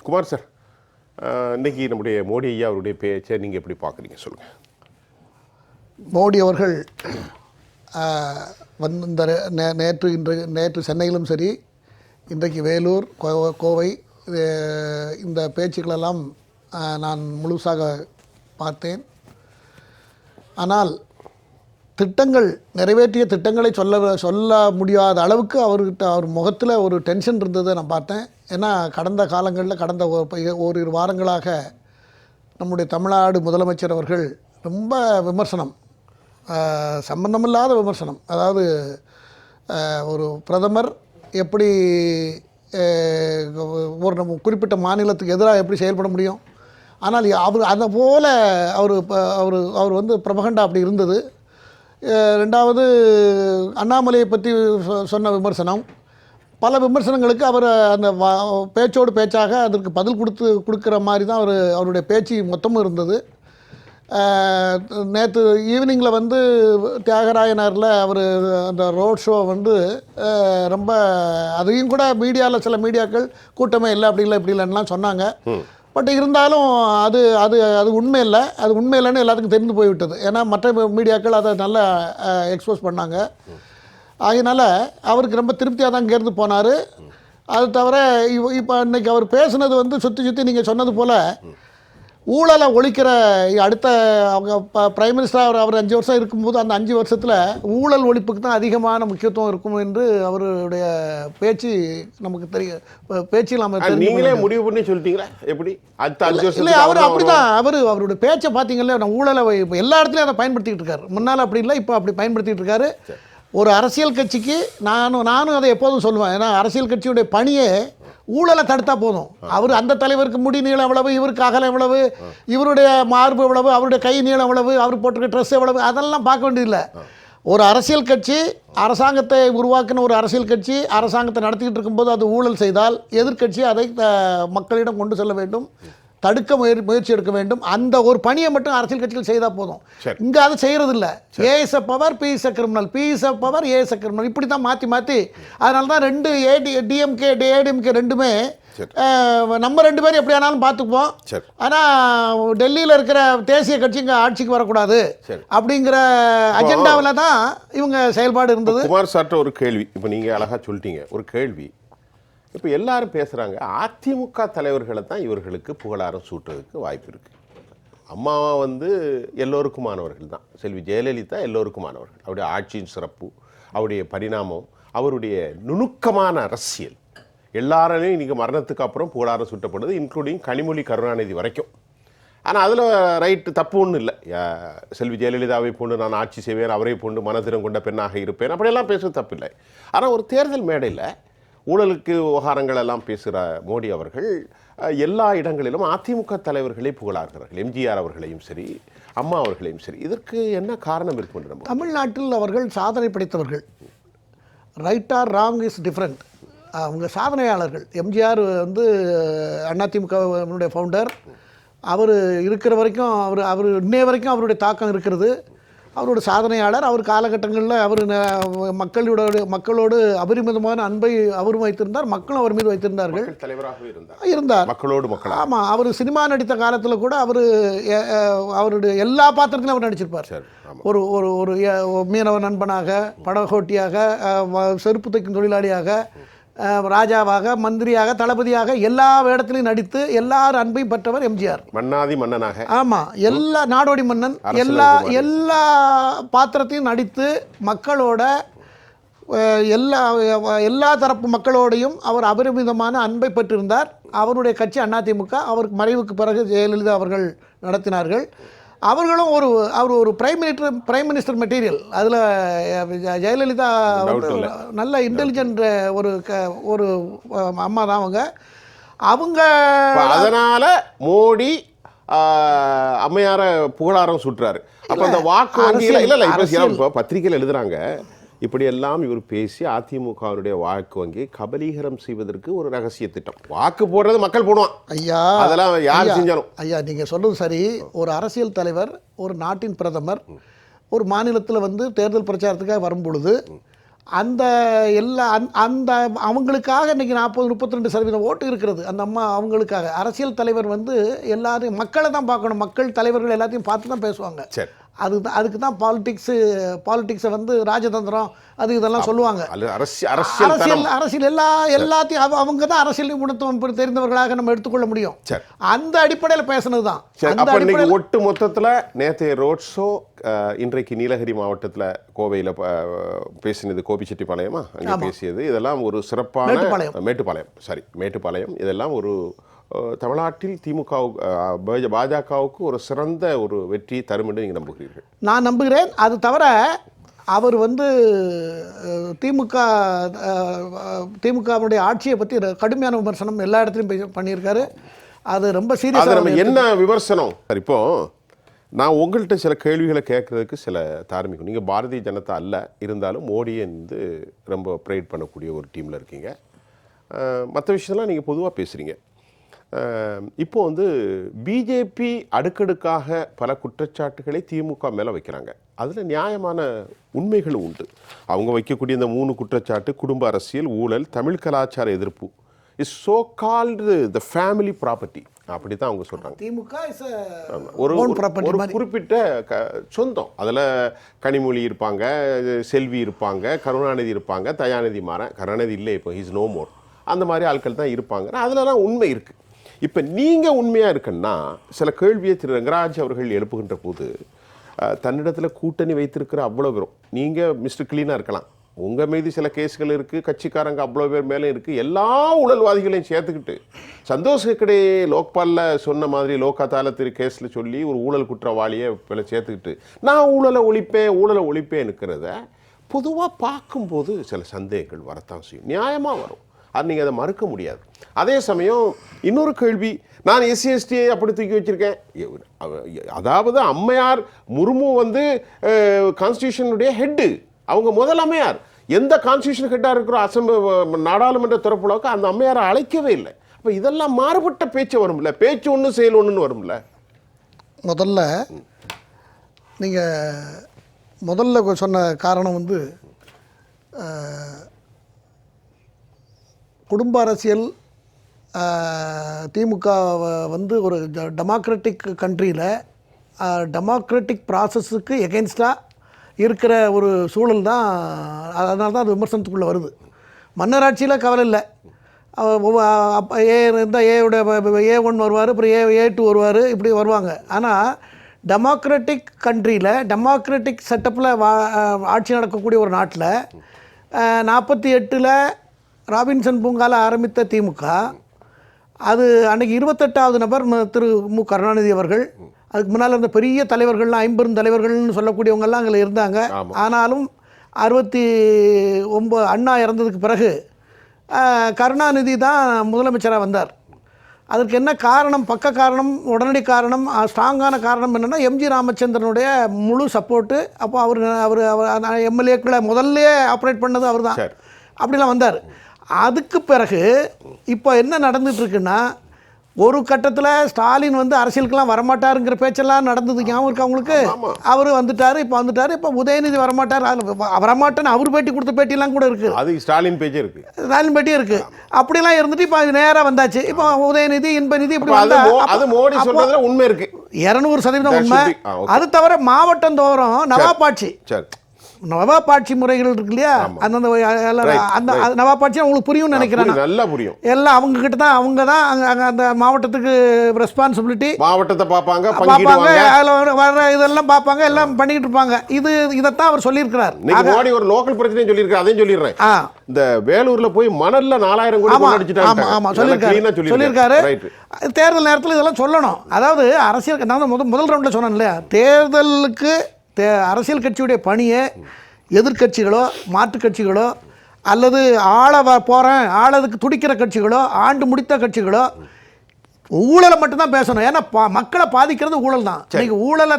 Kumar sir, இன்றைக்கி நம்முடைய மோடி ஐயா அவருடைய பேச்சை நீங்கள் எப்படி பார்க்குறீங்க சொல்லுங்கள். மோடி அவர்கள் இந்த நேற்று சென்னையிலும் சரி, இன்றைக்கு வேலூர், கோவை இந்த பேச்சுக்களெல்லாம் நான் முழுசாக பார்த்தேன். ஆனால் நிறைவேற்றிய திட்டங்களை சொல்ல முடியாத அளவுக்கு அவர் முகத்தில் ஒரு டென்ஷன் இருந்ததை நான் பார்த்தேன். ஏன்னா கடந்த காலங்களில் கடந்த ஓரிரு வாரங்களாக நம்முடைய தமிழ்நாடு முதலமைச்சர் அவர்கள் ரொம்ப விமர்சனம், சம்பந்தமில்லாத விமர்சனம். அதாவது ஒரு பிரதமர் எப்படி ஒரு நம்ம குறிப்பிட்ட மாநிலத்துக்கு எதிராக எப்படி செயல்பட முடியும், ஆனால் அதை போல் அவர் வந்து பிரபகண்டா அப்படி இருந்தது. ரெண்டாவது அண்ணாமலையை பற்றி சொன்ன விமர்சனம், பல விமர்சனங்களுக்கு அவர் அந்த பேச்சோடு பேச்சாக அதற்கு பதில் கொடுக்குற மாதிரி தான் அவருடைய பேச்சு மொத்தமும் இருந்தது. நேற்று ஈவினிங்கில் வந்து தியாகராயனரில் அவர் அந்த ரோட் ஷோ வந்து ரொம்ப அதையும் கூட மீடியாவில் சில மீடியாக்கள் கூட்டமே இல்லை அப்படி இல்லை இப்படி இல்லைன்னுலாம் சொன்னாங்க. பட் இருந்தாலும் அது அது அது உண்மை இல்லை, அது உண்மை இல்லைன்னு எல்லாத்துக்கும் தெரிந்து போய்விட்டது. ஏன்னா மற்ற மீடியாக்கள் அதை நல்லா எக்ஸ்போஸ் பண்ணாங்க. அதனால் அவருக்கு ரொம்ப திருப்தியாக தான் இங்கேருந்து போனார். அது தவிர இப்போ இன்றைக்கி அவர் பேசுனது வந்து சுற்றி நீங்கள் சொன்னது போல் ஊழலை ஒழிக்கிற அடுத்த அவங்க பிரைம் மினிஸ்டர் அவர் 5 வருஷம் இருக்கும்போது அந்த 5 வருஷத்தில் ஊழல் ஒழிப்புக்கு தான் அதிகமான முக்கியத்துவம் இருக்கும் என்று அவருடைய பேச்சு நமக்கு தெரியும். பேச்சு நம்ம நீங்களே முடிவு பண்ணி சொல்லிட்டீங்களா எப்படி? இல்லை, அவர் அப்படி தான் அவருடைய பேச்சை பார்த்தீங்களா, நான் ஊழலை இப்போ எல்லா இடத்துலையும் அதை பயன்படுத்திக்கிட்டு இருக்காரு. முன்னால் அப்படி இல்லை, இப்போ அப்படி பயன்படுத்திகிட்டு இருக்காரு. ஒரு அரசியல் கட்சிக்கு நானும் அதை எப்போதும் சொல்லுவேன். ஏன்னா அரசியல் கட்சியுடைய பணியே ஊழலை தடுத்தா போதும். அவர் அந்த தலைவருக்கு முடி நீளம் எவ்வளவு, இவருக்கு அகலம் எவ்வளவு, இவருடைய மார்பு எவ்வளவு, அவருடைய கை நீளம் எவ்வளவு, அவர் போட்டிருக்க ட்ரெஸ் எவ்வளவு, அதெல்லாம் பார்க்க வேண்டியதில்லை. ஒரு அரசியல் கட்சி அரசாங்கத்தை உருவாக்கின ஒரு அரசியல் கட்சி அரசாங்கத்தை நடத்திக்கிட்டு இருக்கும்போது அது ஊழல் செய்தால் எதிர்க்கட்சி அதை மக்களிடம் கொண்டு செல்ல வேண்டும், தடுக்க முயற்சி எடுக்க வேண்டும். அந்த ஒரு பணியை மட்டும் அரசியல் கட்சிகள் செய்தால் போதும். இங்கே அதை செய்கிறது இல்லை. A is a power, B is a criminal, B is a power, A is a criminal, இப்படி தான் மாற்றி அதனால தான் ரெண்டு ஏடிஎம்கே ரெண்டுமே நம்ம 2 பேரும் எப்படி ஆனாலும் பார்த்துக்குவோம். ஆனால் டெல்லியில் இருக்கிற தேசிய கட்சி இங்கே ஆட்சிக்கு வரக்கூடாது அப்படிங்கிற அஜெண்டாவில் தான் இவங்க செயல்பாடு இருந்தது. குமார் சார்ட்ட ஒரு கேள்வி, இப்போ நீங்கள் அழகாக சொல்லிட்டீங்க. ஒரு கேள்வி, இப்போ எல்லாரும் பேசுகிறாங்க அதிமுக தலைவர்களை தான் இவர்களுக்கு புகழாரம் சூட்டுறதுக்கு வாய்ப்பு இருக்குது. அம்மாவா வந்து எல்லோருக்குமானவர்கள் தான், செல்வி ஜெயலலிதா எல்லோருக்குமானவர்கள். அவருடைய ஆட்சியின் சிறப்பு, அவருடைய பரிணாமம், அவருடைய நுணுக்கமான அரசியல் எல்லாரையும் இன்றைக்கி மரணத்துக்கு அப்புறம் புகழாரம் சூட்டப்படுது, இன்க்ளூடிங் கனிமொழி கருணாநிதி வரைக்கும். ஆனால் அதில் ரைட்டு தப்பு ஒன்றும் இல்லை. செல்வி ஜெயலலிதாவை போன்று நான் ஆட்சி செய்வேன், அவரை போன்று மனதிடம் கொண்ட பெண்ணாக இருப்பேன், அப்படியெல்லாம் பேசுவது தப்பில்லை. ஆனால் ஒரு தேர்தல் மேடையில் ஊழலுக்கு விவகாரங்கள் எல்லாம் பேசுகிற மோடி அவர்கள் எல்லா இடங்களிலும் அதிமுக தலைவர்களை புகழார்கள். எம்ஜிஆர் அவர்களையும் சரி, அம்மா அவர்களையும் சரி. இதற்கு என்ன காரணம் இருக்கும் என்று நம்ம தமிழ்நாட்டில் அவர்கள் சாதனை படைத்தவர்கள். Right or wrong is different. அவங்க சாதனையாளர்கள். எம்ஜிஆர் வந்து அதிமுகவினுடைய ஃபவுண்டர். அவர் இருக்கிற வரைக்கும் அவர் இன்னைய வரைக்கும் அவருடைய தாக்கம் இருக்கிறது. அவரோட சாதனையாளர். அவர் காலகட்டங்களில் அவர் மக்களோடு அபரிமிதமான அன்பை அவரும் வைத்திருந்தார், மக்களும் அவர் மீது வைத்திருந்தார்கள். இருந்தார் மக்களோடு மக்கள். ஆமாம், அவர் சினிமா நடித்த காலத்தில் கூட அவருடைய எல்லா பாத்திரத்திலும் அவர் நடிச்சிருப்பார். ஒரு ஒரு மீனவ நண்பனாக, படகோட்டியாக, செருப்பு தைக்கும் தொழிலாளியாக, ராஜாவாக, மந்திரியாக, தளபதியாக எல்லா இடத்துலையும் நடித்து எல்லாரும் அன்பையும் பெற்றவர் எம்ஜிஆர். மன்னாதி மன்னனாக, ஆமாம், எல்லா நாடோடி மன்னன், எல்லா பாத்திரத்தையும் நடித்து மக்களோட எல்லா தரப்பு மக்களோடையும் அவர் அபரிமிதமான அன்பை பெற்றிருந்தார். அவருடைய கட்சி அதிமுக. அவருக்கு மறைவுக்கு பிறகு ஜெயலலிதா அவர்கள் நடத்தினார்கள். அவர்களும் அவர் ஒரு பிரைம் மினிஸ்டர் மெட்டீரியல். அதில் ஜெயலலிதா நல்ல இன்டெலிஜென்ட் ஒரு அம்மா தான் அவங்க. அதனால மோடி அம்மையார புகழாரம் சுற்றுறாரு. அப்போ அந்த வாக்கு வங்கியில் இல்லை பத்திரிகையில் எழுதுறாங்க, இப்படியெல்லாம் இவர் பேசி அதிமுகவுடைய வாக்கு வங்கி கபலீகரம் செய்வதற்கு ஒரு ரகசிய திட்டம். வாக்கு போடுறது மக்கள் போடுவான் ஐயா, அதெல்லாம் யார் செஞ்சாலும். ஐயா, நீங்கள் சொல்றது சரி. ஒரு அரசியல் தலைவர், ஒரு நாட்டின் பிரதமர் ஒரு மாநிலத்தில் வந்து தேர்தல் பிரச்சாரத்துக்காக வரும் பொழுது அந்த எல்லா அந்த அவங்களுக்காக இன்றைக்கி 40-32% ஓட்டு இருக்கிறது. அந்த அம்மா அவங்களுக்காக. அரசியல் தலைவர் வந்து எல்லாரையும் மக்களை தான் பார்க்கணும். மக்கள் தலைவர்கள் எல்லாத்தையும் பார்த்து தான் பேசுவாங்க. சரி, அதுக்கு தான் பாலிடிக்ஸை வந்து ராஜதந்திரம் அது இதெல்லாம் சொல்லுவாங்க. அரசியல் எல்லாத்தையும் அவங்க தான் அரசியல் நிபுணத்துவம் தெரிந்தவர்களாக நம்ம எடுத்துக்கொள்ள முடியும். அந்த அடிப்படையில் பேசுனது தான். ஒட்டு மொத்தத்தில் நேற்றைய ரோட் ஷோ இன்றைக்கு நீலகிரி மாவட்டத்தில் கோவையில் பேசினது கோபிச்செட்டிப்பாளையமா அங்கே பேசியது இதெல்லாம் ஒரு சிறப்பான மேட்டுப்பாளையம் இதெல்லாம் ஒரு தமிழ்நாட்டில் பாஜகவுக்கு ஒரு சிறந்த ஒரு வெற்றி தரும் என்று நீங்கள் நம்புகிறீர்கள்? நான் நம்புகிறேன். அது தவிர அவர் வந்து திமுகவுடைய ஆட்சியை பற்றி கடுமையான விமர்சனம் எல்லா இடத்துலையும் பண்ணியிருக்காரு. அது ரொம்ப சீரியஸாக. என்ன விமர்சனம்? இப்போ நான் உங்கள்கிட்ட சில கேள்விகளை கேட்குறதுக்கு சில தார்மீகம். நீங்கள் பாரதிய ஜனதா அல்ல, இருந்தாலும் மோடியை வந்து ரொம்ப ப்ரேட் பண்ணக்கூடிய ஒரு டீமில் இருக்கீங்க. மற்ற விஷயம்லாம் நீங்கள் பொதுவாக பேசுகிறீங்க. இப்போ வந்து பிஜேபி அடுக்கடுக்காக பல குற்றச்சாட்டுகளை திமுக மேலே வைக்கிறாங்க. அதில் நியாயமான உண்மைகளும் உண்டு. அவங்க வைக்கக்கூடிய இந்த 3 குற்றச்சாட்டு குடும்ப அரசியல், ஊழல், தமிழ் கலாச்சார எதிர்ப்பு is so called the family property அப்படி தான் அவங்க சொல்கிறாங்க. திமுக ஒரு குறிப்பிட்ட சொந்தம். அதில் கனிமொழி இருப்பாங்க, செல்வி இருப்பாங்க, கருணாநிதி இருப்பாங்க, தயாநிதி மாறன். கருணாநிதி இல்லை, இப்போ ஹீஸ் நோ மோர். அந்த மாதிரி ஆட்கள் தான் இருப்பாங்க. அதிலலாம் உண்மை இருக்குது. இப்போ நீங்கள் உண்மையாக இருக்குன்னா சில கேள்வியை திரு ரங்கராஜ் அவர்கள் எழுப்புகின்ற போது தன்னிடத்தில் கூட்டணி வைத்திருக்கிற அவ்வளோ பேரும், நீங்கள் மிஸ்டர் கிளீனாக இருக்கலாம், உங்கள் மீது சில கேஸ்கள் இருக்குது, கட்சிக்காரங்க அவ்வளோ பேர் மேலே இருக்குது, எல்லா ஊழல்வாதிகளையும் சேர்த்துக்கிட்டு சந்தோஷ் ஹெக்டே லோக்பாலில் சொன்ன மாதிரி லோக் அதாலத்து கேஸில் சொல்லி ஒரு ஊழல் குற்றவாளியை சேர்த்துக்கிட்டு நான் ஊழலை ஒழிப்பேன்னுக்கிறத பொதுவாக பார்க்கும்போது சில சந்தேகங்கள் வரத்தான் செய்யும். நியாயமாக வரும். அது நீங்கள் அதை மறுக்க முடியாது. அதே சமயம் இன்னொரு கேள்வி, நான் SC/STயை அப்படி தூக்கி வச்சுருக்கேன். அதாவது அம்மையார் முர்மு வந்து கான்ஸ்டியூஷனுடைய ஹெட்டு, அவங்க முதல் அம்மையார். எந்த கான்ஸ்டியூஷன் ஹெட்டாக இருக்கிற நாடாளுமன்ற திறப்புலாவுக்கு அந்த அம்மையாரை அழைக்கவே இல்லை. அப்போ இதெல்லாம் மாறுபட்ட பேச்சு வரும்ல, பேச்சு ஒன்று செயல் ஒன்றுன்னு வரும்ல. முதல்ல சொன்ன காரணம் வந்து குடும்ப அரசியல். திமுக வந்து ஒரு டெமோக்ராட்டிக் கண்ட்ரியில் டெமோக்ராட்டிக் ப்ராசஸுக்கு எகென்ஸ்டாக இருக்கிற ஒரு சூழல் தான். அதனால தான் அது விமர்சனத்துக்குள்ளே வருது. மன்னராட்சியில் கவலை இல்லை. A1 வருவார், அப்புறம் A2 வருவார், இப்படி வருவாங்க. ஆனால் டெமோக்ராட்டிக் கண்ட்ரியில் டெமோக்ராட்டிக் செட்டப்பில் ஆட்சி நடக்கக்கூடிய ஒரு நாட்டில் 48 ராபின்சன் பூங்காவில் ஆரம்பித்த திமுக, அது அன்றைக்கி 28வது நபர் திரு மு கருணாநிதி அவர்கள். அதுக்கு முன்னால் இருந்த பெரிய தலைவர்கள்லாம் 50 தலைவர்கள்னு சொல்லக்கூடியவங்கெல்லாம் அங்கே இருந்தாங்க. ஆனாலும் 69 அண்ணா இறந்ததுக்கு பிறகு கருணாநிதி தான் முதலமைச்சராக வந்தார். அதற்கு என்ன காரணம்? பக்க காரணம், உடனடி காரணம், ஸ்ட்ராங்கான காரணம் என்னென்னா எம்ஜி ராமச்சந்திரனுடைய முழு சப்போர்ட்டு. அப்போ அவர் எம்எல்ஏக்களை முதல்ல ஆப்ரேட் பண்ணது அவர் தான். அப்படிலாம் வந்தார். அதுக்கு பிறகு இப்போ என்ன நடந்துகிட்ருக்குன்னா, ஒரு கட்டத்தில் ஸ்டாலின் வந்து அரசியலுக்கெல்லாம் வரமாட்டாருங்கிற பேச்செல்லாம் நடந்தது ஞாபகம் இருக்கு அவங்களுக்கு. அவர் இப்போ உதயநிதி வரமாட்டேன்னு அவர் பேட்டி கொடுத்த பேட்டியெல்லாம் கூட இருக்குது. அது ஸ்டாலின் பேட்டி இருக்குது. அப்படிலாம் இருந்துட்டு இப்போ நேராக வந்தாச்சு. இப்போ உதயநிதி, இன்பநிதி இப்படி உண்மை இருக்குது, 200% உண்மை. அது தவிர மாவட்டம் தோறும் நவாபாட்சி முறைகள் இருக்கு இல்லையா, அந்த நவாபாட்சி உங்களுக்கு புரியும்னு நினைக்கிறேன். நல்லா புரியும். எல்லாம் அவங்க தான் அங்கே அந்த மாவட்டத்துக்கு ரெஸ்பான்சிபிலிட்டி. மாவட்டத்தை பார்ப்பாங்க, அதில் வர இதெல்லாம் பார்ப்பாங்க, எல்லாம் பண்ணிக்கிட்டு இருப்பாங்க. இதைத்தான் அவர் சொல்லியிருக்கிறார். மோடி ஒரு லோக்கல் பிரச்சனையும் சொல்லியிருக்காரு, அதையும் சொல்லிடுறேன். இந்த வேலூர்ல போய் மணல்ல 4000 கோடி சொல்லியிருக்காரு. தேர்தல் நேரத்தில் இதெல்லாம் சொல்லணும். அதாவது அரசியல் நான் முதல் ரவுண்டில் சொன்னேன் இல்லையா, தேர்தலுக்கு அரசியல் கட்சியுடைய பணியை எதிர்கட்சிகளோ மாற்றுக் கட்சிகளோ அல்லது ஆளதுக்கு துடிக்கிற கட்சிகளோ ஆண்டு முடித்த கட்சிகளோ ஊழலை மட்டும்தான் பேசணும். ஏன்னா மக்களை பாதிக்கிறது ஊழல் தான். இன்னைக்கு ஊழலை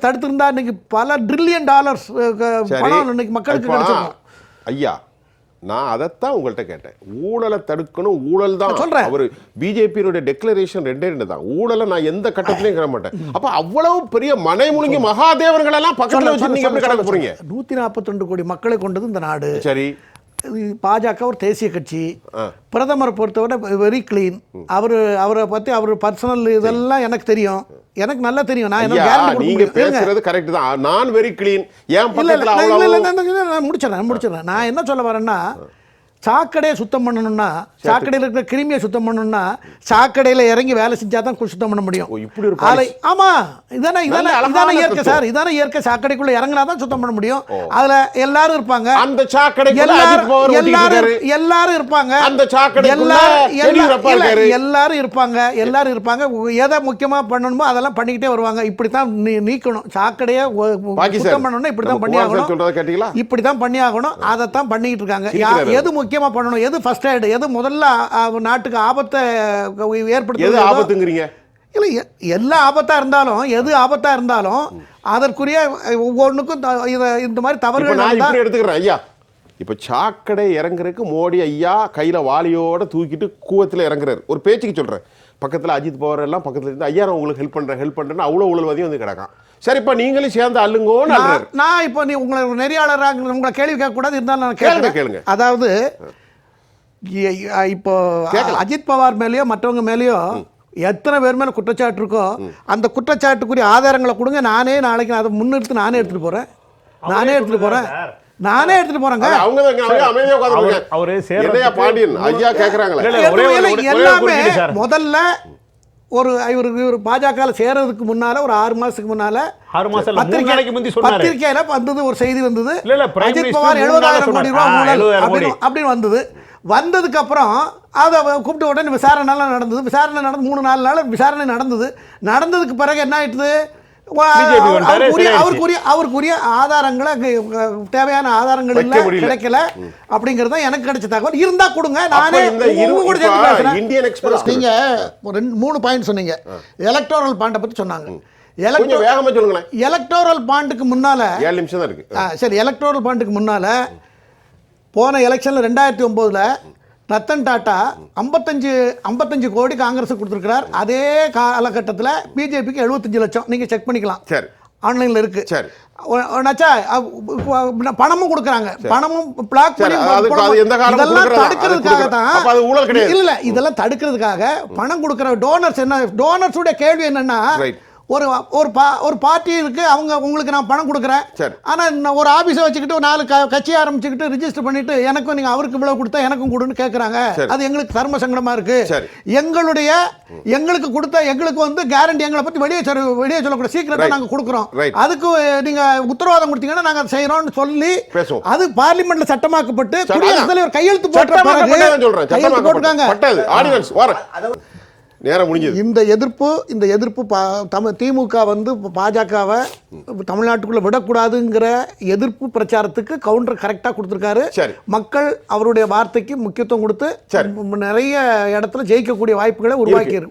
தடுத்திருந்தா இன்னைக்கு பல $1 ட்ரில்லியன் பணம் இன்னைக்கு மக்களுக்கு கிடைச்சிருக்கும். ஐயா, நான் அதைத்தான் உங்கள்கிட்ட கேட்டேன். ஊழலை தடுக்கணும், ஊழல் தான் சொல்றேன். அவர் பிஜேபியினுடைய டெக்ளரேஷன் 2 தான். ஊழலை நான் எந்த கட்டத்திலையும் கிட மாட்டேன். அப்ப அவ்வளவு பெரிய மனை முழுங்கி மகாதேவர்கள் எல்லாம் பக்கத்துல வச்சு நீங்க எப்படி கடக்க போறீங்க? 142 கோடி மக்களை கொண்டது இந்த நாடு. சரி, பாஜக ஒரு தேசிய கட்சி. பிரதமரை பொறுத்தவரை வெரி கிளீன். அவரை பத்தி அவர் பர்சனல் இதெல்லாம் எனக்கு தெரியும், எனக்கு நல்லா தெரியும். நான் என்ன கேரண்டி நீங்க பேசுறது கரெக்ட் தான். நான் வெரி கிளீன். ஏன் பக்கத்துல நான் முடிச்சிடறேன். நான் என்ன சொல்ல வரேன்னா, சாக்கடையை சுத்தம் பண்ணணும்னா, சாக்கடையில் இருக்கிற கிருமியை சுத்தம் பண்ணணும்னா, சாக்கடையில் இறங்கி வேலை செஞ்சா தான் சுத்தம் பண்ண முடியும். இப்படி ஒரு ஆமா, இதானே இயற்கை சார், இதானே இயற்கை. சாக்கடைக்குள்ள இறங்கினா தான் சுத்தம் பண்ண முடியும். அதுல எல்லாரும் இருப்பாங்க. அந்த சாக்கடை எல்லாரும் இருப்பாங்க. அந்த சாக்கடை எல்லாரும் இருப்பாங்க. எதை முக்கியமா பண்ணணுமோ அதெல்லாம் பண்ணிக்கிட்டே வருவாங்க. இப்படித்தான் நீக்கணும் சாக்கடையை சுத்தம் பண்ணணும்னா இப்படித்தான் பண்ணி ஆகணும். இப்படித்தான் பண்ணி ஆகணும். அதைத்தான் பண்ணிக்கிட்டு இருக்காங்க. எது முக்கியமா பண்ணணும், எது ஃபர்ஸ்ட் எய்டு, எது முதல்ல நாட்டுக்கு ஆபத்தை ஏற்படுத்துது, ஆபத்துங்கிறீங்க. இல்லை, எல்லா ஆபத்தா இருந்தாலும் அதற்குரிய ஒவ்வொன்றுக்கும் இந்த மாதிரி தவறுகள் எடுத்துக்கிறேன். ஐயா, இப்ப சாக்கடை இறங்குறதுக்கு மோடி ஐயா கையில வாளியோட தூக்கிட்டு கூவத்தில் இறங்குறாரு. ஒரு பேச்சுக்கு சொல்றேன். பக்கத்துல அஜித் பவார் எல்லாம் பக்கத்துல இருந்து ஐயா நான் உங்களுக்கு ஹெல்ப் பண்றேன்னு அவ்வளவு ஊழல்வாதியும் வந்து கிடக்கான். சரிப்பா, நீங்களும் சேர்ந்து அள்ளுங்கோன்னு நான் இப்போ நீ உங்களை நெறியாளராக உங்களை கேள்வி கேட்கக்கூடாது, இருந்தாலும் நான் கேளுங்க. அதாவது இப்போ அஜித் பவார் மேலேயோ மற்றவங்க மேலேயோ எத்தனை பேர் மேலே குற்றச்சாட்டு இருக்கோ அந்த குற்றச்சாட்டுக்குரிய ஆதாரங்களை கொடுங்க. நானே நாளைக்கு அதை முன்னிறுத்து நானே எடுத்துட்டு போறேன். எல்லாமே முதல்ல இவர் பாஜக சேர்றதுக்கு முன்னால ஒரு 6 மாசத்துக்கு முன்னால பத்திரிகையில வந்தது, ஒரு செய்தி வந்தது, அஜித் பவார் 70,000 கோடி ரூபாய் ஊழல் அப்படின்னு வந்தது. வந்ததுக்கு அப்புறம் அதை கூப்பிட்டு உடனே விசாரணை நடந்தது. விசாரணை நடந்து 3-4 நாள் விசாரணை நடந்ததுக்கு பிறகு என்ன ஆயிடுது, அவருக்குரிய ஆதாரங்களை, தேவையான ஆதாரங்கள் இல்ல, கிடைக்கல அப்படிங்கறது எனக்கு கிடைச்ச தகவல். இருந்தா கொடுங்க, நானே கூட சேர்த்து பேசுறேன். நீங்க 3 பாயிண்ட் சொன்னீங்க. எலக்டோரல் பாண்டை பத்தி சொன்னாங்க. எலக்டோரல் பாண்டுக்கு முன்னால 7 நிமிஷம் தான் இருக்கு. சரி, எலக்டோரல் பாண்டுக்கு முன்னால போன எலெக்ஷன்ல 2009ல் ரத்தன் டாட்டா 55 கோடி காங்கிரஸ் கொடுத்துருக்கிறார். அதே காலகட்டத்தில் பிஜேபிக்கு 75 லட்சம். நீங்க செக் பண்ணிக்கலாம், ஆன்லைன்ல இருக்கு. பணமும் கொடுக்குறாங்க, பணமும் பிளாக் பண்ணி இதெல்லாம் தடுக்கிறதுக்காக தான். இல்ல, இதெல்லாம் தடுக்கிறதுக்காக பணம் கொடுக்குற டோனர்ஸ் என்ன, டோனர்ஸுடைய கேள்வி என்னன்னா, ஒரு பார்ட்டி இருக்கு, அவங்க உங்களுக்கு நான் பணம் கொடுக்குறேன், ஆனா ஒரு ஆபீஸை வச்சுக்கிட்டு 4 கட்சி ஆரம்பிச்சுக்கிட்டு ரிஜிஸ்டர் பண்ணிட்டு எனக்கும் நீங்க அவருக்கு இவ்வளவு கொடுத்தா எனக்கும் கொடுன்னு கேட்கறாங்க. அது எங்களுக்கு தர்ம சங்கடமா இருக்கு. எங்களுக்கு கொடுத்த எங்களுக்கு வந்து கேரண்டி, எங்களை பத்தி வெளியே சொல்லக்கூடிய சீக்கிரத்தை நாங்க கொடுக்குறோம், அதுக்கு நீங்க உத்தரவாதம் கொடுத்தீங்கன்னா நாங்க செய்யறோம்னு சொல்லி அது பார்லிமெண்ட்ல சட்டமாக்கப்பட்டு குடியரசுத் தலைவர் கையெழுத்து போட்டிருக்காங்க. நேரம் முடிஞ்சது. இந்த எதிர்ப்பு திமுக வந்து பாஜகவை தமிழ்நாட்டுக்குள்ள விடக்கூடாதுங்கிற எதிர்ப்பு பிரச்சாரத்துக்கு கவுண்டர் கரெக்டா கொடுத்திருக்காரு. மக்கள் அவருடைய வார்த்தைக்கு முக்கியத்துவம் கொடுத்து நிறைய இடத்துல ஜெயிக்கக்கூடிய வாய்ப்புகளை உருவாக்கி